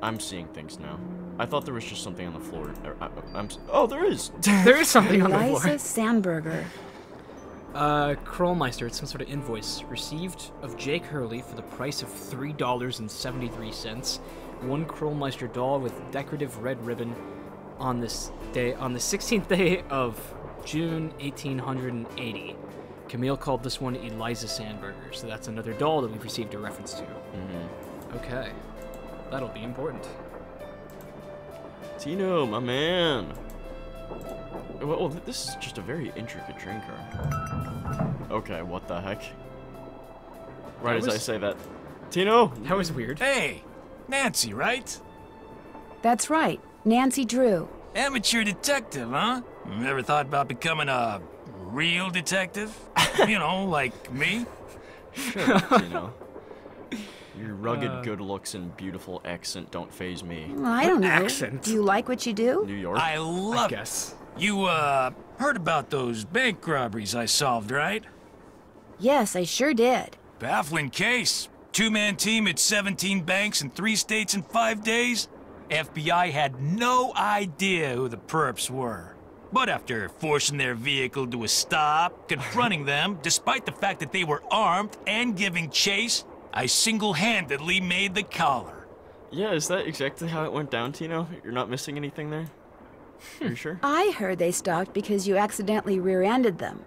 I'm seeing things now. I thought there was just something on the floor. Oh, there is. There is something on the floor. Eliza Sandberger. Krollmeister, it's some sort of invoice received of Jake Hurley for the price of $3.73. One Krollmeister doll with decorative red ribbon on this day, on the 16th day of June 1880. Camille called this one Eliza Sandberger, so that's another doll that we've received a reference to. Okay, that'll be important. Tino, my man. Well, this is just a very intricate train car. Okay, what the heck? Right as I say that. Tino! That was weird. Hey, Nancy, right? That's right, Nancy Drew. Amateur detective, huh? Ever thought about becoming a real detective? You know, like me? Sure, Tino. Your rugged good looks and beautiful accent don't faze me. Well, I don't know. Accent? Do you like what you do? New York? I love it. You, heard about those bank robberies I solved, right? Yes, I sure did. Baffling case. Two-man team at 17 banks in 3 states in 5 days. FBI had no idea who the perps were. But after forcing their vehicle to a stop, confronting them, despite the fact that they were armed and giving chase, I single-handedly made the collar. Yeah, is that exactly how it went down, Tino? You're not missing anything there? Are you sure? I heard they stalked because you accidentally rear-ended them.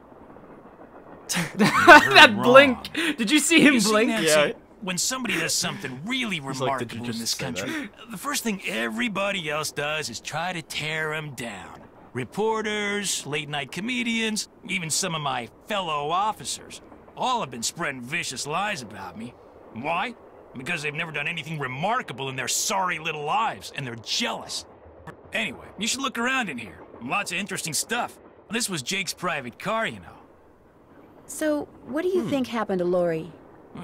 That blink! Did you see him You see, blink? Nancy, Yeah. when somebody does something really like, remarkable "Did you in just this say country, the first thing everybody else does is try to tear them down. Reporters, late-night comedians, even some of my fellow officers, all have been spreading vicious lies about me. Why? Because they've never done anything remarkable in their sorry little lives, and they're jealous. Anyway, you should look around in here. Lots of interesting stuff. This was Jake's private car, you know. So, what do you think happened to Lori?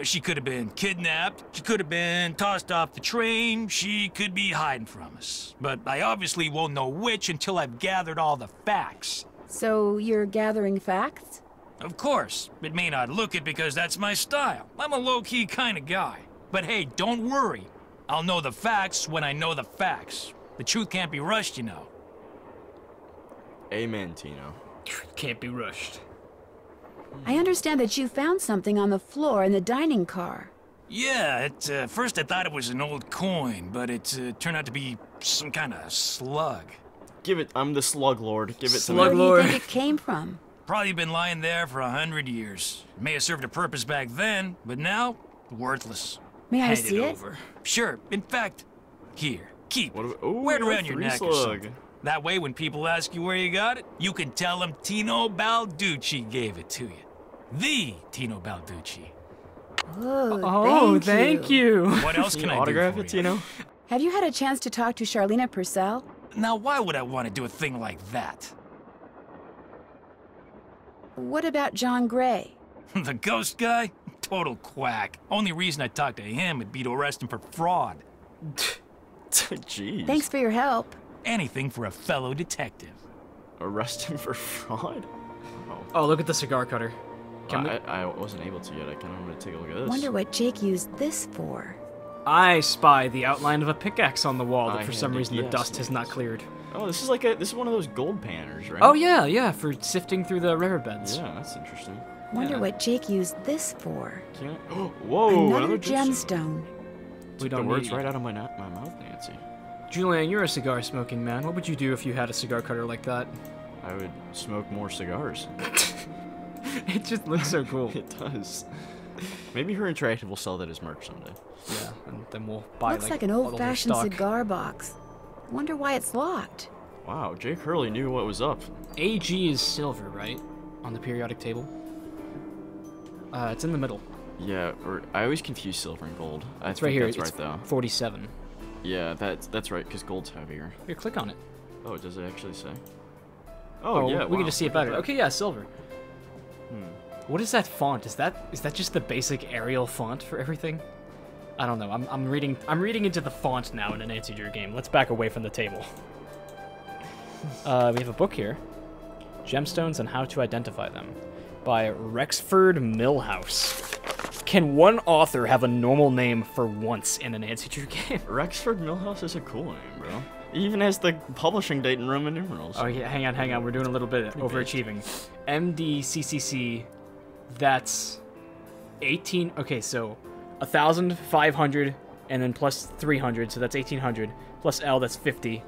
She could have been kidnapped, she could have been tossed off the train, she could be hiding from us. But I obviously won't know which until I've gathered all the facts. So, you're gathering facts? Of course, it may not look it because that's my style. I'm a low-key kind of guy. But hey, don't worry. I'll know the facts when I know the facts. The truth can't be rushed, you know. Amen, Tino. Can't be rushed. I understand that you found something on the floor in the dining car. Yeah, at first I thought it was an old coin, but it turned out to be some kind of slug. Give it. I'm the slug lord. Give it to Slug me. Where Lord. do you think it came from? Probably been lying there for 100 years. May have served a purpose back then, but now, worthless. May I Hand see it it? over. Sure, in fact, here, keep What it. do we, ooh, Wear it we got around your 3 neck or slug. something. That way, when people ask you where you got it, you can tell them Tino Balducci gave it to you. The Tino Balducci. Oh, thank you. What else Can can you I autograph do for it, you? Tino? Have you had a chance to talk to Charlena Purcell? Now, why would I want to do a thing like that? What about John Gray? The ghost guy? Total quack. Only reason I talked to him would be to arrest him for fraud. Jeez. Thanks for your help. Anything for a fellow detective. Arrest him for fraud? Oh, look at the cigar cutter. Can we... I wasn't able to yet. I kind of want to take a look at this. Wonder what Jake used this for. I spy the outline of a pickaxe on the wall that I for some had to reason the guess, dust has not yes. cleared. Oh, this is like this is one of those gold panners, right? Oh yeah, for sifting through the riverbeds. Yeah, that's interesting. Wonder what Jake used this for. Can't. Oh, whoa! Another gemstone. gemstone. We Took don't the words need- right out of my mouth, Nancy. Julian, you're a cigar smoking man. What would you do if you had a cigar cutter like that? I would smoke more cigars. It just looks so cool. It does. Maybe her Interactive will sell that as merch someday. Yeah, and then we'll buy Looks like an all the old-fashioned stock. cigar box. Wonder why it's locked. Wow, Jake Hurley knew what was up. AG is silver, right? On the periodic table. It's in the middle. Yeah, or I always confuse silver and gold. It's right here. That's It's right though. 47. Yeah, that's right, because gold's heavier. Here, click on it. Oh, does it actually say? Oh, yeah, we wow, can just see it look at better. that. Okay, yeah, silver. What is that font? Is that just the basic Arial font for everything? I don't know. I'm reading into the font now in an Nancy Drew game. Let's back away from the table. We have a book here. Gemstones and How to Identify Them by Rexford Millhouse. Can one author have a normal name for once in a Nancy Drew game? Rexford Millhouse is a cool name, bro. It even has the publishing date in Roman numerals. Oh yeah, hang on. We're doing a little bit overachieving. MDCCC, that's 18. Okay, so 1,500 and then plus 300, so that's 1,800. Plus L, that's 50.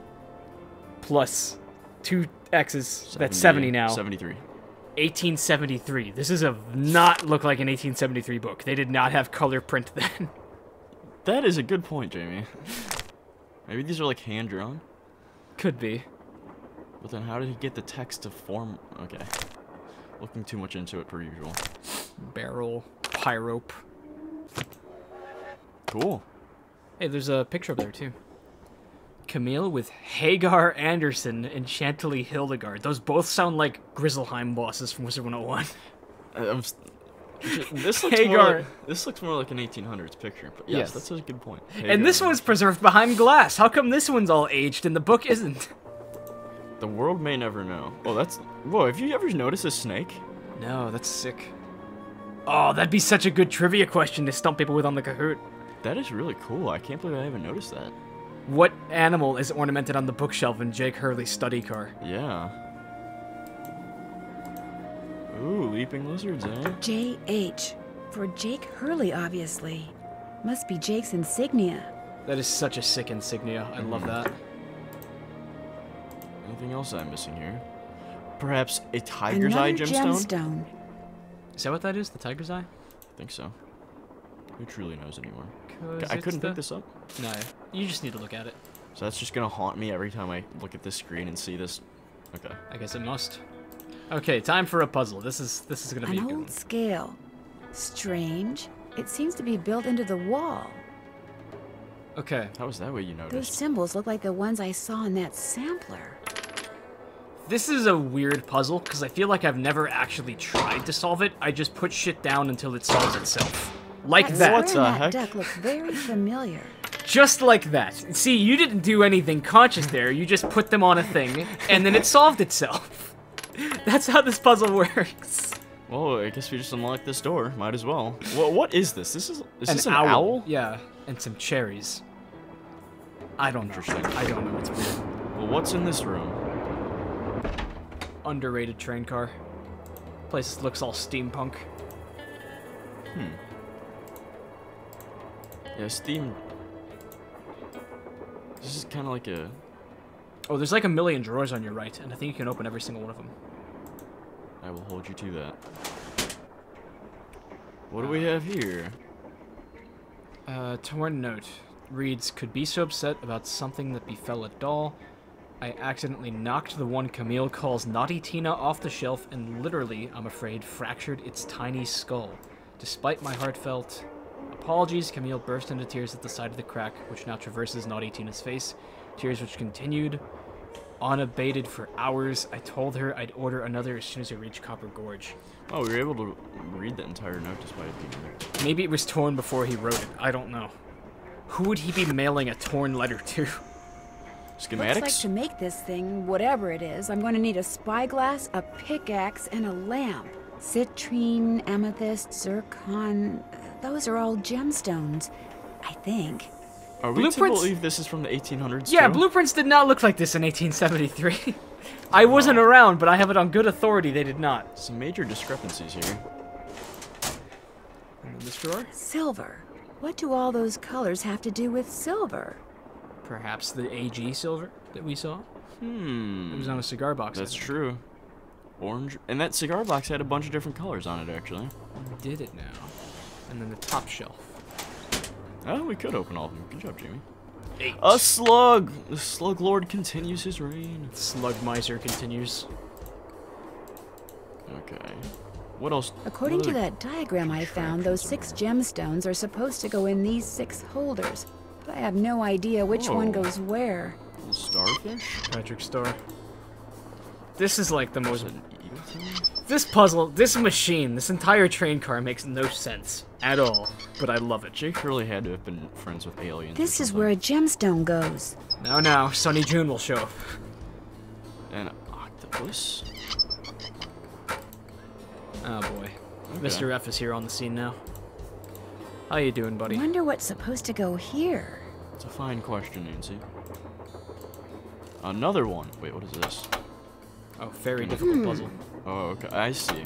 Plus 2 X's, that's 70 now. 73. 1873. This is a not look like an 1873 book. They did not have color print then. That is a good point, Jamie. Maybe these are like hand-drawn? Could be. But then how did he get the text to form? Okay. Looking too much into it per usual. Barrel, pyrope. Cool. Hey, there's a picture up there too. Camille with Hagar Anderson and Chantilly Hildegard. Those both sound like Grizzleheim bosses from Wizard 101. This looks more like an 1800s picture, but yes, that's a good point. And this one's preserved behind glass. How come this one's all aged and the book isn't? The world may never know. Oh, that's... Whoa, have you ever noticed a snake? No, that's sick. Oh, that'd be such a good trivia question to stump people with on the Kahoot. That is really cool. I can't believe I haven't noticed that. What animal is ornamented on the bookshelf in Jake Hurley's study car? Yeah. Ooh, leaping lizards, eh? J.H. For Jake Hurley, obviously. Must be Jake's insignia. That is such a sick insignia. I love that. Anything else I'm missing here? Perhaps a tiger's eye gemstone? Is that what that is? The tiger's eye? I think so. Who truly knows anymore? I couldn't pick this up. No, you just need to look at it. So that's just gonna haunt me every time I look at this screen and see this. Okay. I guess it must. Okay, time for a puzzle. This is gonna be a An good old one. scale. Strange. It seems to be built into the wall. Okay. How was that way you Those noticed? symbols look like the ones I saw in that sampler. This is a weird puzzle because I feel like I've never actually tried to solve it. I just put shit down until it solves itself. Like that. What the That heck? duck looks very familiar. Just like that. See, you didn't do anything conscious there. You just put them on a thing, and then it solved itself. That's how this puzzle works. Well, I guess we just unlocked this door. Might as well. Well, what is this? Is this an owl? owl? Yeah, and some cherries. I don't know. Interesting. I don't know. It's weird. Well, what's in this room? Underrated train car. Place looks all steampunk. Yeah, Steam. This is kind of like a... Oh, there's like a million drawers on your right, and I think you can open every single one of them. I will hold you to that. What do we have here? Torn note. Reads, could be so upset about something that befell a doll. I accidentally knocked the one Camille calls Naughty Tina off the shelf and literally, I'm afraid, fractured its tiny skull. Despite my heartfelt apologies, Camille burst into tears at the side of the crack, which now traverses Naughty Tina's face. Tears which continued unabated for hours. I told her I'd order another as soon as I reached Copper Gorge. Oh, we were able to read the entire note despite it being there. Maybe it was torn before he wrote it. I don't know. Who would he be mailing a torn letter to? Schematics? Looks like to make this thing, whatever it is, I'm going to need a spyglass, a pickaxe, and a lamp. Citrine, amethyst, zircon, those are all gemstones, I think. Are we to Blueprints? believe this is from the 1800s Yeah, too? blueprints did not look like this in 1873. I wasn't around, but I have it on good authority they did not. Some major discrepancies here. And in this drawer? Silver. What do all those colors have to do with silver? Perhaps the AG silver that we saw? It was on a cigar box. That's true. Orange. And that cigar box had a bunch of different colors on it, actually. Did it now. And then the top shelf. Oh, we could open all of them. Good job, Jamie. 8. A slug! The slug lord continues his reign. Slug miser continues. Okay. What else? According what to other that diagram I found, those 6 gemstones are supposed to go in these 6 holders. But I have no idea which one Whoa. goes where. little starfish? Patrick Star. This is like the Is most... it an eagle thing? This puzzle, this machine, this entire train car makes no sense at all, but I love it. Jake really had to have been friends with aliens. This or is something. where a gemstone goes. Now, Sunny June will show up. An octopus? Oh boy. Okay. Mr. F is here on the scene now. How you doing, buddy? Wonder what's supposed to go here. It's a fine question, Nancy. Another one. Wait, what is this? Oh, very difficult puzzle. Oh, okay. I see.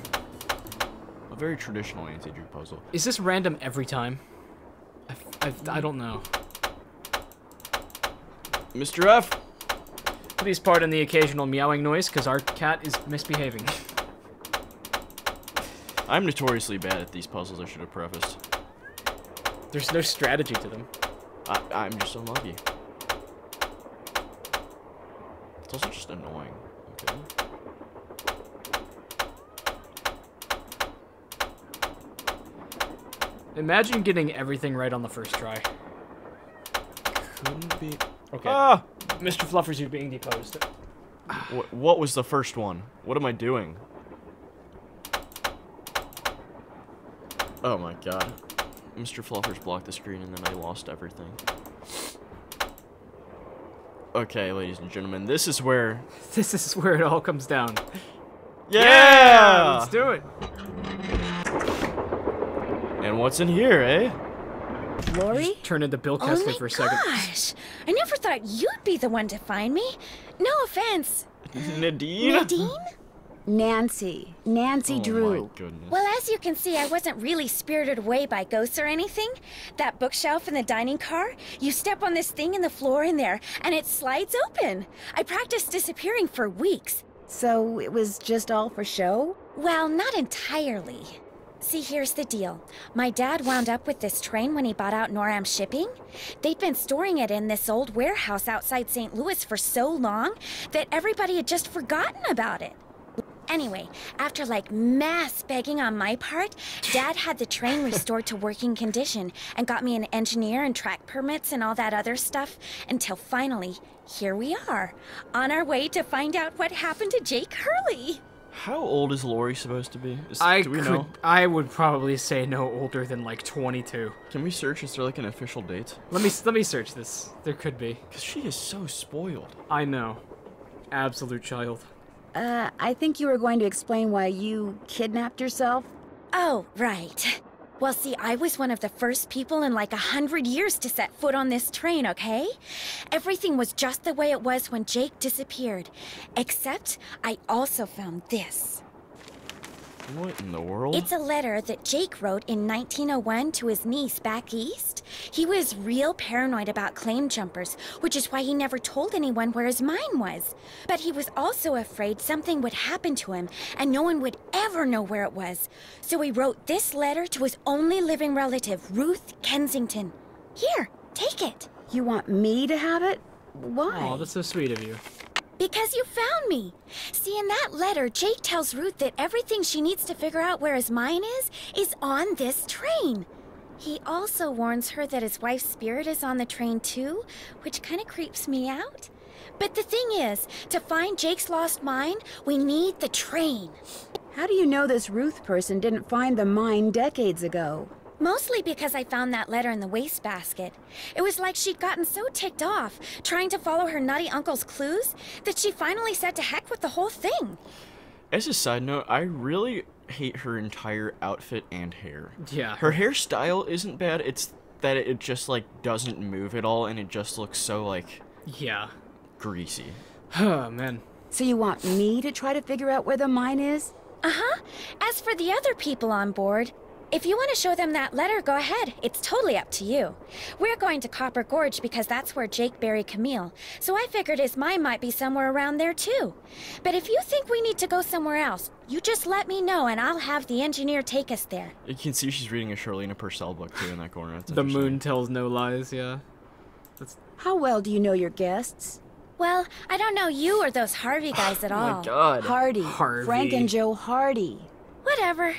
A very traditional anti-juke puzzle. Is this random every time? I don't know. Mr. F! Please pardon the occasional meowing noise, because our cat is misbehaving. I'm notoriously bad at these puzzles, I should have prefaced. There's no strategy to them. I'm just unlucky. It's also just annoying. Okay. Imagine getting everything right on the first try. Couldn't be... Okay. Ah! Mr. Fluffers, you're being deposed. What was the first one? What am I doing? Oh my god. Mr. Fluffers blocked the screen and then I lost everything. Okay, ladies and gentlemen, this is where... This is where it all comes down. Yeah! Let's do it! And what's in here, eh? Lori? Turn into Bill Oh Kessler my for a second. gosh! I never thought you'd be the one to find me. No offense. Nadine? Nadine? Nancy Oh Drew. my goodness. Well, as you can see, I wasn't really spirited away by ghosts or anything. That bookshelf in the dining car, you step on this thing in the floor in there, and it slides open. I practiced disappearing for weeks. So it was just all for show? Well, not entirely. See, here's the deal. My dad wound up with this train when he bought out Noram Shipping. They'd been storing it in this old warehouse outside St. Louis for so long that everybody had just forgotten about it. Anyway, after like mass begging on my part, Dad had the train restored to working condition and got me an engineer and track permits and all that other stuff until finally, here we are, on our way to find out what happened to Jake Hurley. How old is Lori supposed to be? Do we know? I would probably say no older than like 22. Can we search? Is there like an official date? Let me search this. There could be. Because she is so spoiled. I know. Absolute child. I think you were going to explain why you kidnapped yourself. Oh, right. Well, see, I was one of the first people in like 100 years to set foot on this train, okay? Everything was just the way it was when Jake disappeared. Except, I also found this. What in the world? It's a letter that Jake wrote in 1901 to his niece back east. He was real paranoid about claim jumpers, which is why he never told anyone where his mine was. But he was also afraid something would happen to him, and no one would ever know where it was. So he wrote this letter to his only living relative, Ruth Kensington. Here, take it. You want me to have it? Why? Oh, that's so sweet of you. Because you found me. See, in that letter, Jake tells Ruth that everything she needs to figure out where his mine is on this train. He also warns her that his wife's spirit is on the train too, which kind of creeps me out. But the thing is, to find Jake's lost mine, we need the train. How do you know this Ruth person didn't find the mine decades ago? Mostly because I found that letter in the wastebasket. It was like she'd gotten so ticked off, trying to follow her nutty uncle's clues, that she finally said to heck with the whole thing. As a side note, I really hate her entire outfit and hair. Yeah. Her hairstyle isn't bad, it's that it just, like, doesn't move at all, and it just looks so, like, Yeah. greasy. Oh, man. So you want me to try to figure out where the mine is? Uh-huh. As for the other people on board, if you want to show them that letter, go ahead. It's totally up to you. We're going to Copper Gorge because that's where Jake buried Camille, so I figured his mine might be somewhere around there too. But if you think we need to go somewhere else, you just let me know and I'll have the engineer take us there. You can see she's reading a Charlene Purcell book, too, in that corner. That's The interesting. moon tells no lies, yeah. How well do you know your guests? Well, I don't know you or those Harvey guys at Oh all. my god. Hardy. Harvey. Frank and Joe Hardy. Whatever.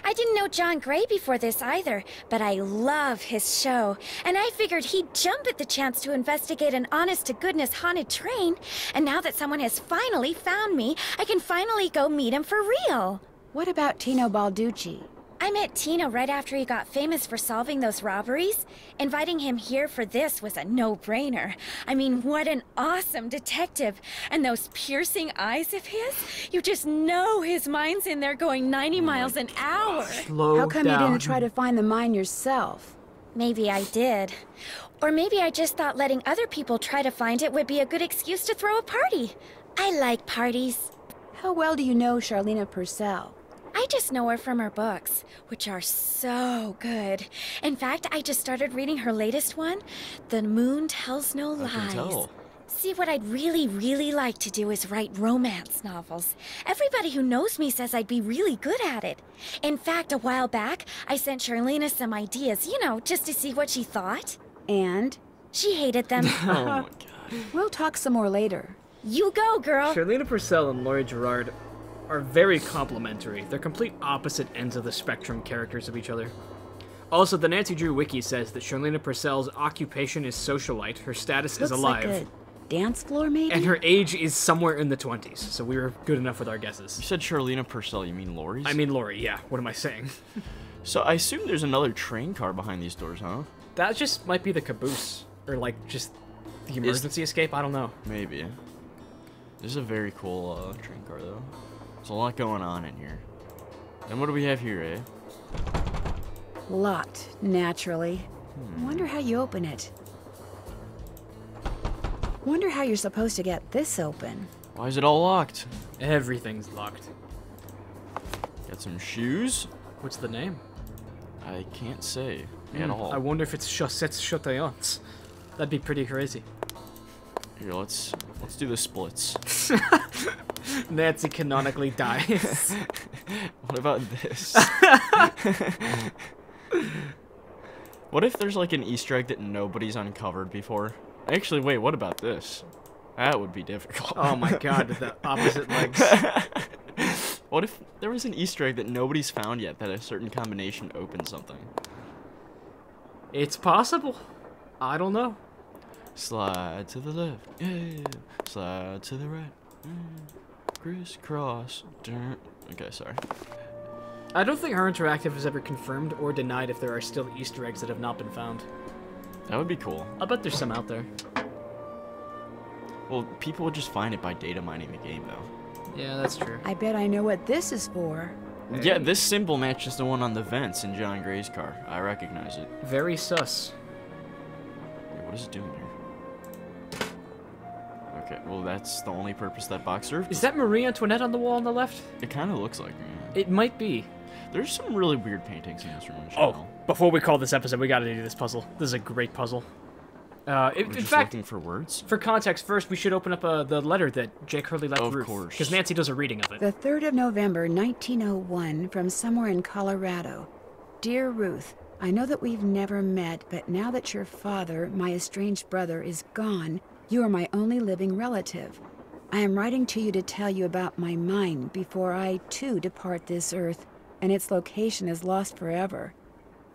I didn't know John Gray before this either, but I love his show. And I figured he'd jump at the chance to investigate an honest-to-goodness haunted train. And now that someone has finally found me, I can finally go meet him for real. What about Tino Balducci? I met Tino right after he got famous for solving those robberies. Inviting him here for this was a no-brainer. I mean, what an awesome detective. And those piercing eyes of his, you just know his mind's in there going 90 miles an hour. Slow How come down. you didn't try to find the mine yourself? Maybe I did. Or maybe I just thought letting other people try to find it would be a good excuse to throw a party. I like parties. How well do you know Charlena Purcell? I just know her from her books, which are so good. In fact, I just started reading her latest one, The Moon Tells No Lies. I can tell. See, what I'd really like to do is write romance novels. Everybody who knows me says I'd be really good at it. In fact, a while back, I sent Charlena some ideas, you know, just to see what she thought. And? She hated them. Oh my god. We'll talk some more later. You go, girl. Charlena Purcell and Laurie Gerard are very complementary. They're complete opposite ends of the spectrum characters of each other. Also, the Nancy Drew wiki says that Charlena Purcell's occupation is socialite, her status is Looks alive, like a dance floor, maybe? and her age is somewhere in the 20s, so we were good enough with our guesses. You said Charlena Purcell, you mean Laurie's? I mean Laurie, yeah. What am I saying? So I assume there's another train car behind these doors, huh? That just might be the caboose, or like just the emergency escape, I don't know. Maybe. This is a very cool train car, though. There's a lot going on in here. And what do we have here, eh? Locked, naturally. Wonder how you open it. Wonder how you're supposed to get this open. Why is it all locked? Everything's locked. Got some shoes? What's the name? I can't say at all. I wonder if it's Chaussettes Chatillons. That'd be pretty crazy. Here, let's do the splits. Nancy canonically dies. What about this? What if there's like an Easter egg that nobody's uncovered before? Actually, wait, what about this? That would be difficult. Oh my god, the opposite legs. What if there was an Easter egg that nobody's found yet that a certain combination opens something? It's possible. I don't know. Slide to the left, yeah. Slide to the right, crisscross. Okay, sorry. I don't think Her Interactive has ever confirmed or denied if there are still Easter eggs that have not been found. That would be cool. I'll bet there's some out there. Well, people would just find it by data mining the game, though. Yeah, that's true. I bet I know what this is for. Yeah, this symbol matches the one on the vents in John Gray's car. I recognize it. Very sus. Wait, what is it doing here? Okay, well, that's the only purpose that box served. Is that Marie Antoinette on the wall on the left? It kind of looks like me. It might be. There's some really weird paintings in this room. Oh, before we call this episode, we gotta do this puzzle. This is a great puzzle. We're In just fact, looking for words. for context, first we should open up the letter that Jake Hurley left Of Ruth. course. Because Nancy does a reading of it. The 3rd of November, 1901, from somewhere in Colorado. Dear Ruth, I know that we've never met, but now that your father, my estranged brother, is gone, you are my only living relative. I am writing to you to tell you about my mind before I, too, depart this earth, and its location is lost forever.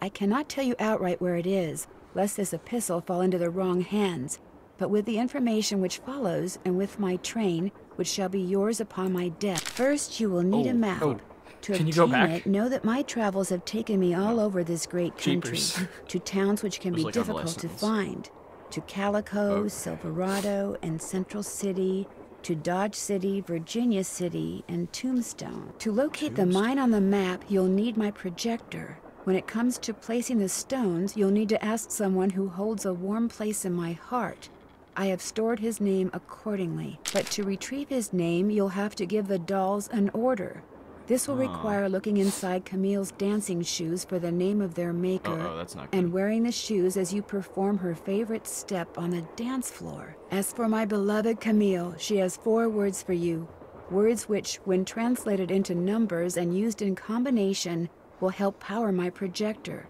I cannot tell you outright where it is, lest this epistle fall into the wrong hands, but with the information which follows, and with my train, which shall be yours upon my death. First, you will need a map. Oh. To Can you obtain go back? it, know that my travels have taken me all over this great country, Jeepers. to towns which can It be was like our difficult last to sentence. find, to Calico, Oh. Silverado, and Central City, to Dodge City, Virginia City, and Tombstone. To locate the mine on the map, you'll need my projector. When it comes to placing the stones, you'll need to ask someone who holds a warm place in my heart. I have stored his name accordingly, but to retrieve his name, you'll have to give the dolls an order. This will require looking inside Camille's dancing shoes for the name of their maker, Oh, that's not good. and wearing the shoes as you perform her favorite step on the dance floor. As for my beloved Camille, she has 4 words for you, words which, when translated into numbers and used in combination, will help power my projector.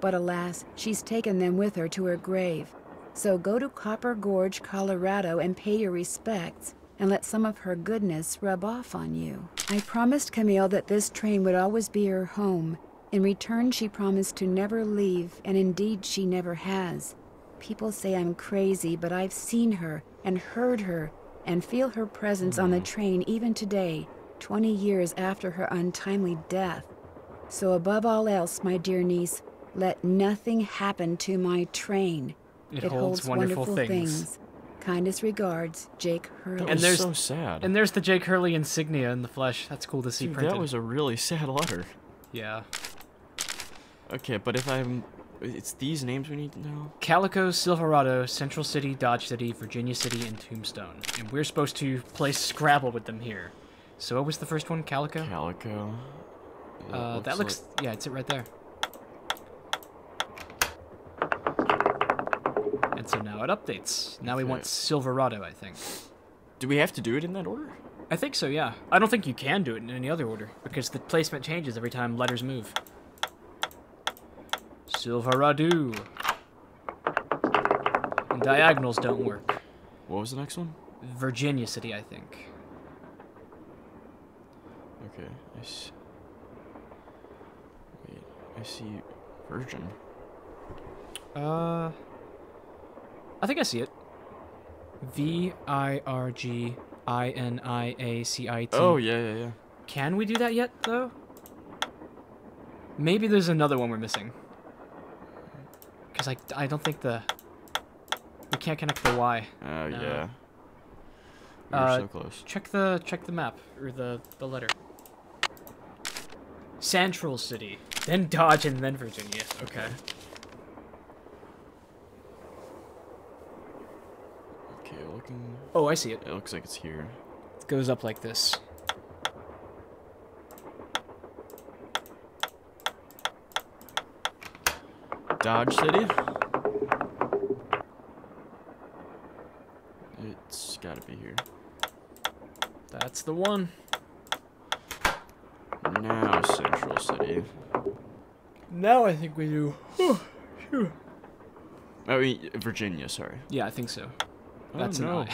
But alas, she's taken them with her to her grave. So go to Copper Gorge, Colorado, and pay your respects, and let some of her goodness rub off on you. I promised Camille that this train would always be her home. In return, she promised to never leave, and indeed she never has. People say I'm crazy, but I've seen her, and heard her, and feel her presence on the train even today, 20 years after her untimely death. So above all else, my dear niece, let nothing happen to my train. It holds wonderful things. Kindest regards, Jake That Hurley. And was there's- so sad. And there's the Jake Hurley insignia in the flesh. That's cool to see Dude, printed. that was a really sad letter. Yeah. Okay, but if It's these names we need to know? Calico, Silverado, Central City, Dodge City, Virginia City, and Tombstone. And we're supposed to play Scrabble with them here. So what was the first one? Calico? Calico. That looks... Yeah, it's it right there. And so now it updates. Now we want Silverado, I think. Do we have to do it in that order? I think so, yeah. I don't think you can do it in any other order, because the placement changes every time letters move. Silverado. And diagonals don't work. What was the next one? Virginia City, I think. Okay, I see. Wait, I see Virgin. I think I see it. VIRGINIACIT. Oh, yeah. Can we do that yet, though? Maybe there's another one we're missing. Because I don't think we can't connect the Y. Oh, No. yeah. We were so close. Check the map, or the letter. Central City, then Dodge, and then Virginia. Okay. Okay, looking... Oh, I see it. It looks like it's here. It goes up like this. Dodge City? It's gotta be here. That's the one. Now Central City. Now I think we do. I mean, Virginia, sorry. Yeah, I think so. Oh, That's no. an I.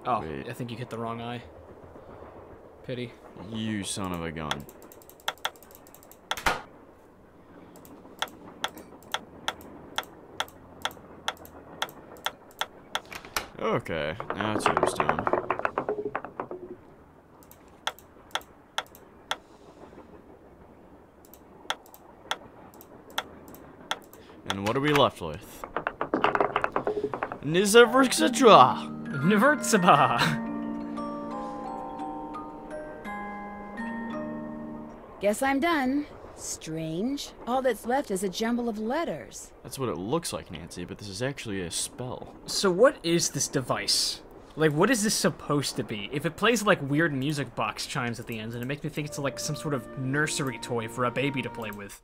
Oh, Wait. I think you hit the wrong eye. Pity. You son of a gun. Okay, now Tombstone. And what are we left with? Nizarvrksatra! Nvertsaba! Guess I'm done. Strange. All that's left is a jumble of letters. That's what it looks like, Nancy, but this is actually a spell. So what is this device? Like, what is this supposed to be? If it plays like weird music box chimes at the end, and it makes me think it's like some sort of nursery toy for a baby to play with.